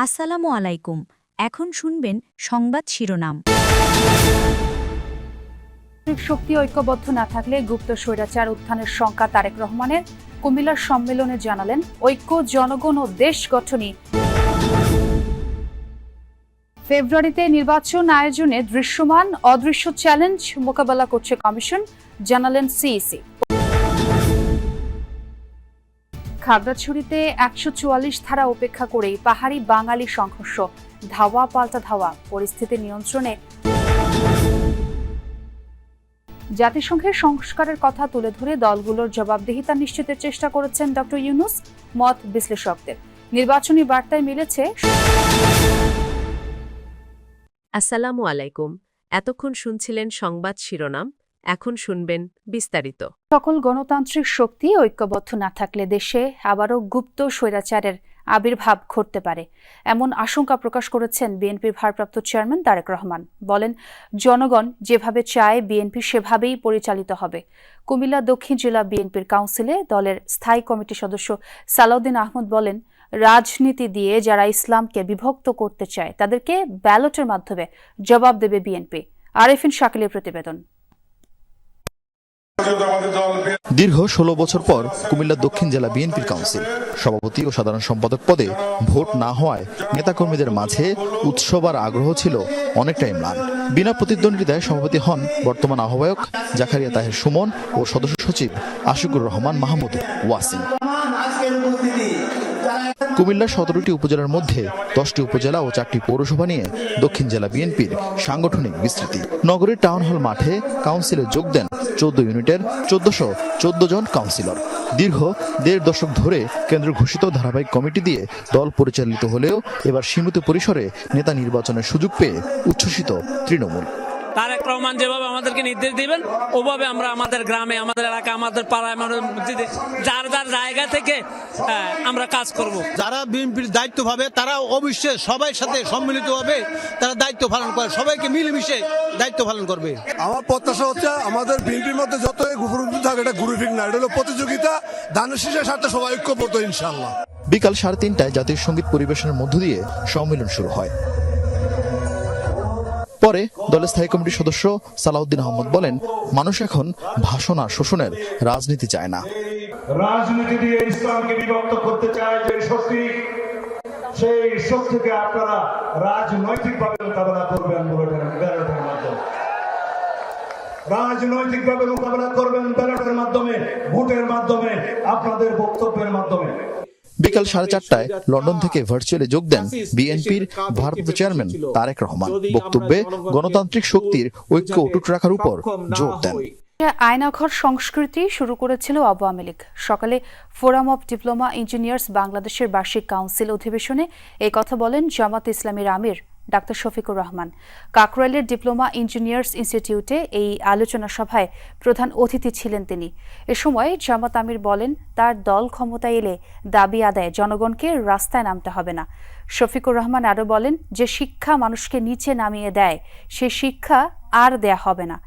আসসালামু আলাইকুম। এখন শুনবেন সংবাদ শিরোনাম। শক্তি ঐক্যবদ্ধ না থাকলে গুপ্ত স্বৈরাচার উত্থানের শঙ্কা তারেক রহমানের। কুমিল্লার সম্মেলনে জানালেন ঐক্য, জনগণ ও দেশ গঠনই। ফেব্রুয়ারিতে নির্বাচন আয়োজনে দৃশ্যমান অদৃশ্য চ্যালেঞ্জ মোকাবেলা করছে কমিশন, জানালেন সিইসি। খাগড়াছড়িতে ১৪৪ ধারা উপেক্ষা করেই পাহাড়ি বাঙালি সংঘর্ষ, ধাওয়া পাল্টা ধাওয়া, পরিস্থিতি নিয়ন্ত্রণে। জাতিসংঘের সংস্কারের কথা তুলে ধরে দলগুলোর জবাবদিহিতা নিশ্চিতের চেষ্টা করেছেন ডক্টর ইউনূস। মত বিশ্লেষকদের। নির্বাচনী বার্তায় মিলেছে। আসসালামু আলাইকুম। এতক্ষণ শুনছিলেন সংবাদ শিরোনাম, এখন শুনবেন বিস্তারিত। সকল গণতান্ত্রিক শক্তি ঐক্যবদ্ধ না থাকলে দেশে আবারও গুপ্ত স্বৈরাচারের আবির্ভাব ঘটতে পারে, এমন আশঙ্কা প্রকাশ করেছেন বিএনপির ভারপ্রাপ্ত চেয়ারম্যান তারেক রহমান। বলেন, জনগণ যেভাবে চায় বিএনপি সেভাবেই পরিচালিত হবে। কুমিল্লা দক্ষিণ জেলা বিএনপির কাউন্সিলে দলের স্থায়ী কমিটি সদস্য সালাউদ্দিন আহমদ বলেন, রাজনীতি দিয়ে যারা ইসলামকে বিভক্ত করতে চায় তাদেরকে ব্যালটের মাধ্যমে জবাব দেবে বিএনপি। আরেফিন শাকিলের প্রতিবেদন। দীর্ঘ ১৬ বছর পর কুমিল্লা দক্ষিণ জেলা বিএনপির কাউন্সিল সভাপতি ও সাধারণ সম্পাদক পদে ভোট না হওয়ায় নেতাকর্মীদের মাঝে উৎসব আর আগ্রহ ছিল অনেকটাই ম্লান। বিনা প্রতিদ্বন্দ্বিতায় সভাপতি হন বর্তমান আহ্বায়ক জাকারিয়া তাহের সুমন ও সদস্য সচিব আশিকুর রহমান মাহমুদ ওয়াসিম। কুমিল্লার ১৭টি উপজেলার মধ্যে 10টি উপজেলা ও 4টি পৌরসভা নিয়ে দক্ষিণ জেলা বিএনপির সাংগঠনিক বিস্তৃতি। নগরের টাউন হল মাঠে কাউন্সিলে যোগ দেন 14 ইউনিটের ১৪১৪ জন কাউন্সিলর। দীর্ঘ ১.৫ দশক ধরে কেন্দ্র ঘোষিত ধারাবাহিক কমিটি দিয়ে দল পরিচালিত হলেও এবার সীমিত পরিসরে নেতা নির্বাচনের সুযোগ পেয়ে উচ্ছ্বসিত তৃণমূল। তারেক রহমান যেভাবে আমাদেরকে নির্দেশ দিবেন ওভাবে আমরা আমাদের গ্রামে, আমাদের এলাকা, আমাদের পাড়ায়, যার যার জায়গা থেকে আমরা কাজ করব। যারা বিএনপির দায়িত্ব ভাবে তারা অবশ্যই সবাই সাথে সম্মিলিতভাবে তারা দায়িত্ব পালন করে, সবাইকে মিলেমিশে দায়িত্ব পালন করবে। আমার প্রত্যাশা হচ্ছে আমাদের বিএনপির মধ্যে যত গ্রুপ থাকে এটা গ্রুপিং না, এটা হলো প্রতিযোগিতা, ধানের শীষের সাথে সবাই ঐক্যবদ্ধ ইনশাআল্লাহ। বিকাল 3:30টায় জাতীয় সঙ্গীত পরিবেশনের মধ্য দিয়ে সম্মেলন শুরু হয়। পরে দলের স্থায়ী কমিটির সদস্য সালাউদ্দিন আহমদ বলেন, মানুষ এখন ভাষণ আর শোষণের রাজনীতি চায় না। রাজনীতি দিয়ে ইসলামকে বিভক্ত করতে চায় যে শক্তি, সেই শক্তিকে আপনারা রাজনৈতিকভাবে মোকাবেলা করবেন ব্যালটের মাধ্যমে। রাজনৈতিকভাবে মোকাবেলা করবেন ব্যালটের মাধ্যমে, ভোটের মাধ্যমে, আপনাদের বক্তব্যের মাধ্যমে। বিকাল 4:30টায় লন্ডন থেকে ভার্চুয়ালি যোগ দেন বিএনপির ভারপ্রাপ্ত চেয়ারম্যান তারেক রহমান। বক্তব্যে গণতান্ত্রিক শক্তির ঐক্য অটুট রাখার উপর জোর দেন। আয়নাঘর সংস্কৃতি শুরু করেছিল আওয়ামী লীগ। সকালে ফোরাম অব ডিপ্লোমা ইঞ্জিনিয়ার্স বাংলাদেশের বার্ষিক কাউন্সিল অধিবেশনে এই কথা বলেন জামাত ইসলামীর আমির ডাক্তার শফিকুর রহমান। কাকরাইলের ডিপ্লোমা ইঞ্জিনিয়ার্স ইনস্টিটিউটে এই আলোচনা সভায় প্রধান অতিথি ছিলেন তিনি। এ সময় জামাত আমির বলেন, তার দল ক্ষমতায় এলে দাবি আদায়ে জনগণকে রাস্তায় নামতে হবে না। শফিকুর রহমান আরও বলেন, যে শিক্ষা মানুষকে নিচে নামিয়ে দেয় সে শিক্ষা আর দেয়া হবে না।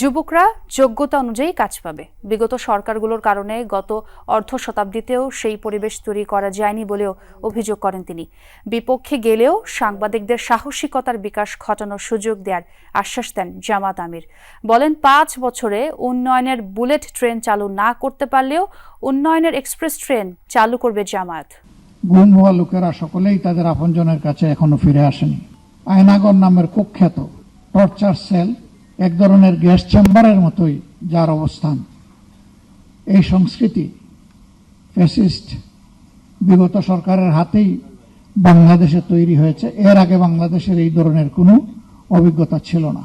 যুবকরা যোগ্যতা অনুযায়ী কাজ পাবে। বিগত সরকারগুলোর কারণে গত অর্ধ শতাব্দীতেও সেই পরিবেশ তৈরি করা যায়নি বলেও অভিযোগ করেন তিনি। বিপক্ষে গেলেও সাংবাদিকদের সাহসিকতার বিকাশ ঘটানোর সুযোগ দেওয়ার আশ্বাস দেন জামাত আমির। বলেন, 5 বছরে উন্নয়নের বুলেট ট্রেন চালু না করতে পারলেও উন্নয়নের এক্সপ্রেস ট্রেন চালু করবে জামায়াত। গুম হওয়া লোকেরা সকলেই তাদের আপনজনের কাছে এখনো ফিরে আসেনি। আয়নাগর নামের কুখ্যাত টর্চার সেল এক ধরনের গ্যাস চেম্বারের মতোই যার অবস্থান। এই সংস্কৃতি ফ্যাসিস্ট বিগত সরকারের হাতেই বাংলাদেশে তৈরি হয়েছে। এর আগে বাংলাদেশের এই ধরনের কোনো অভিজ্ঞতা ছিল না।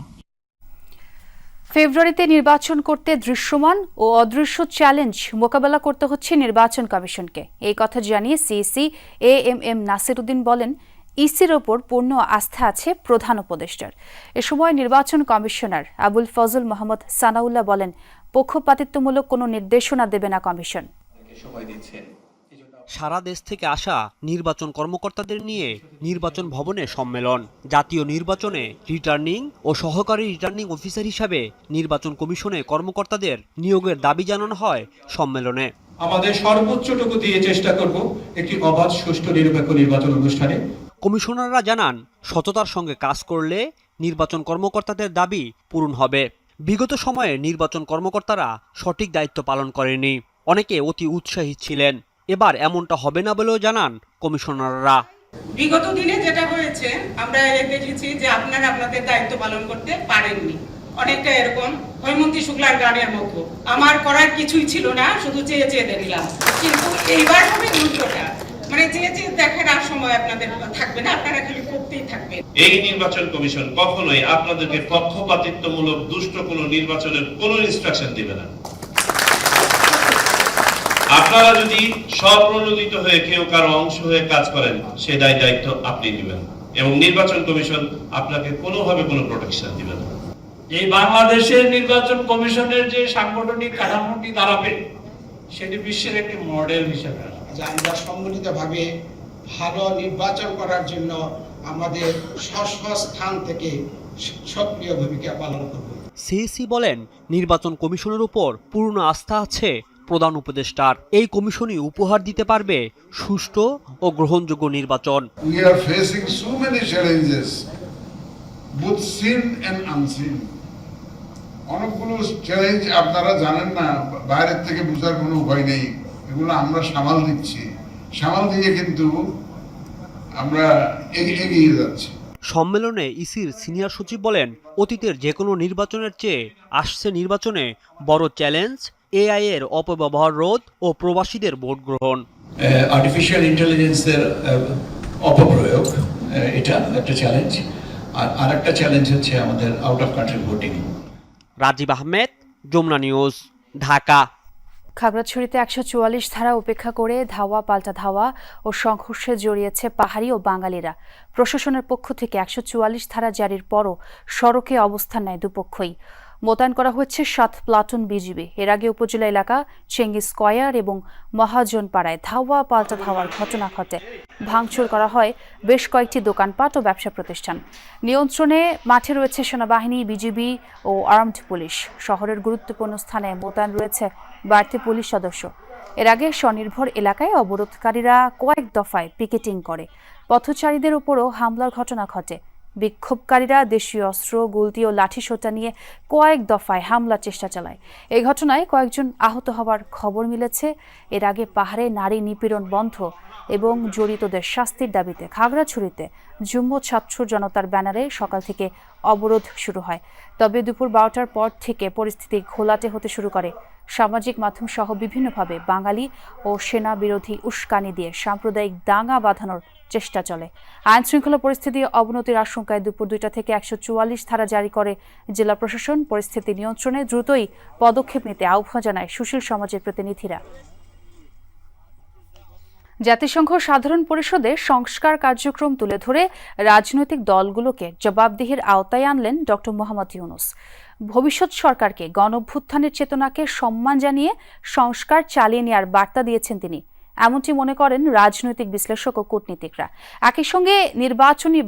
ফেব্রুয়ারিতে নির্বাচন করতে দৃশ্যমান ও অদৃশ্য চ্যালেঞ্জ মোকাবেলা করতে হচ্ছে নির্বাচন কমিশনকে। এই কথা জানিয়ে সিইসি এএমএম নাসির উদ্দিন বলেন, ইসির ওপর পূর্ণ আস্থা আছে প্রধান উপদেষ্টার। এ সময় নির্বাচন কমিশনার আবুল ফজল মোহাম্মদ সানাউল্লাহ বলেন, পক্ষপাতিত্বমূলক কোনো নির্দেশনা দেবে না কমিশন। সারা দেশ থেকে আসা নির্বাচন কর্মকর্তাদের নিয়ে নির্বাচন ভবনে সম্মেলন। জাতীয় নির্বাচনে রিটার্নিং ও সহকারী রিটার্নিং অফিসার হিসাবে নির্বাচন কমিশনে কর্মকর্তাদের নিয়োগের দাবি জানানো হয় সম্মেলনে। আমাদের সর্বোচ্চটুকু দিয়ে চেষ্টা করব একটি অবাধ, সুষ্ঠু, নিরপেক্ষ নির্বাচন অনুষ্ঠানে কমিশনাররা জানান, সততার সঙ্গে কাজ করলে নির্বাচন কর্মকর্তাদের দাবি পূরণ হবে। বিগত সময়ে নির্বাচন কর্মকর্তারা সঠিক দায়িত্ব পালন করেনি, অনেকে অতি উৎসাহী ছিলেন। এবার এমনটা হবে না বলেও জানান কমিশনাররা। বিগত দিনে যেটা হয়েছে আমরা দেখেছি যে আপনারা আপনাদের দায়িত্ব পালন করতে পারেননি, অনেকটা এরকম হৈমন্তী শুক্লার গানের মতো, আমার করার কিছুই ছিল না, শুধু চেয়ে চেয়ে দেখলাম। কিন্তু এইবার হবে উল্টোটা, মানে চেয়ে চেয়ে দেখার আর সময় আপনাদের থাকবে না, আপনারা খালি করতেই থাকবেন। এই নির্বাচন কমিশন কখনোই আপনাদেরকে পক্ষপাতিত্বমূলক দুষ্ট কোনো নির্বাচনের কোনো ইনস্ট্রাকশন দিবে না। আপনারা যদি স্বপ্রণোদিত হয়ে কেউ কারো অংশ হয়ে কাজ করেন, সেই দায়িত্ব আপনি নেবেন এবং নির্বাচন কমিশন আপনাকে কোনোভাবে কোনো প্রোটেকশন দিবে না। এই বাংলাদেশের নির্বাচন কমিশনের যে সাংগঠনিক কাঠামোটি দাঁড়াবে, সেটি বিশ্বের একটি মডেল হিসেবে যে আমরা সম্মিলিতভাবে ভালো নির্বাচন করার জন্য আমাদের স্থান থেকে সক্রিয় ভূমিকা পালন করব। সিইসি বলেন, নির্বাচন কমিশনের উপর পূর্ণ আস্থা আছে প্রধান উপদেষ্টার। এই কমিশনই উপহার দিতে পারবে সুষ্ঠু ও গ্রহণযোগ্য নির্বাচন। We are facing so many challenges, both seen and unseen. অনেকগুলো চ্যালেঞ্জ আপনারা জানেন না, বাইরের থেকে বোঝার কোনো উপায় নেই, এগুলো আমরা সামাল দিচ্ছি। সামাল দিয়ে কিন্তু আমরা এগিয়ে যাচ্ছি। সম্মেলনে ইসির সিনিয়র সচিব বলেন, অতীতের যে কোনো নির্বাচনের চেয়ে আসছে নির্বাচনে বড় চ্যালেঞ্জ এআই এর অপব্যবহার রোধ ও প্রবাসীদের ভোট গ্রহণ। আর্টিফিশিয়াল ইন্টেলিজেন্সের অপপ্রয়োগ, এটা একটা চ্যালেঞ্জ। আর আরেকটা চ্যালেঞ্জ হচ্ছে আমাদের out of country voting. Rajib Ahmed, Jamuna news, Dhaka. খাগড়াছড়িতে 144 ধারা উপেক্ষা করে ধাওয়া পাল্টা ধাওয়া ও সংঘর্ষে জড়িয়েছে পাহাড়ি ও বাঙালিরা। প্রশাসনের পক্ষ থেকে 144 ধারা জারির পরও সড়কে অবস্থান নেয় দুপক্ষই। মোতায়েন করা হচ্ছে 7 প্লাটুন বিজিবি। এর আগে উপজেলা এলাকা চেঙ্গি স্কয়ার এবং মহাজনপাড়ায় ধাওয়া পাল্টা ধাওয়ার ঘটনা ঘটে। ভাঙচুর করা হয় বেশ কয়েকটি দোকানপাট ও ব্যবসা প্রতিষ্ঠান। নিয়ন্ত্রণে মাঠে রয়েছে সেনাবাহিনী, বিজিবি ও আর্মড পুলিশ। শহরের গুরুত্বপূর্ণ স্থানে মোতায়েন রয়েছে বাড়তি পুলিশ সদস্য। এর আগে স্বনির্ভর এলাকায় অবরোধকারীরা কয়েক দফায় পিকেটিং করে। পথচারীদের উপরও হামলার ঘটনা ঘটে। বিক্ষোভকারীরা দেশীয় অস্ত্র, গুলতি ও লাঠিসোঁটা নিয়ে কয়েক দফায় হামলার চেষ্টা চালায়। এই ঘটনায় কয়েকজন আহত হওয়ার খবর মিলেছে। এর আগে পাহাড়ে নারী নিপীড়ন বন্ধ এবং জড়িতদের শাস্তির দাবিতে খাগড়াছড়িতে যুগ্ম ছাত্র জনতার ব্যানারে সকাল থেকে অবরোধ শুরু হয়। তবে দুপুর 12টার পর থেকে পরিস্থিতি ঘোলাটে হতে শুরু করে। সামাজিক মাধ্যম সহ বিভিন্নভাবে বাঙালি ও সেনা বিরোধী উস্কানি দিয়ে সাম্প্রদায়িক দাঙ্গা বাঁধানোর চেষ্টা চলে। আইন শৃঙ্খলা পরিস্থিতি অবনতির আশঙ্কায় দুপুর 2টা থেকে 144 ধারা জারি করে জেলা প্রশাসন। পরিস্থিতি নিয়ন্ত্রণে দ্রুতই পদক্ষেপ নিতে আহ্বান জানায় সুশীল সমাজের প্রতিনিধিরা। জাতিসংঘ সাধারণ পরিষদে সংস্কার কার্যক্রম তুলে ধরে রাজনৈতিক দলগুলোকে জবাবদিহির আওতায় আনলেন ড. মোহাম্মদ ইউনূস। ভবিষ্যৎ সরকারকে গণঅভ্যুত্থানের চেতনাকে সম্মান জানিয়ে সংস্কার চালিয়ে নেওয়ার বার্তা দিয়েছেন তিনি। এমনটি মনে করেন রাজনৈতিক বিশ্লেষক ও কূটনীতিকরা। একই সঙ্গে নির্বাচনী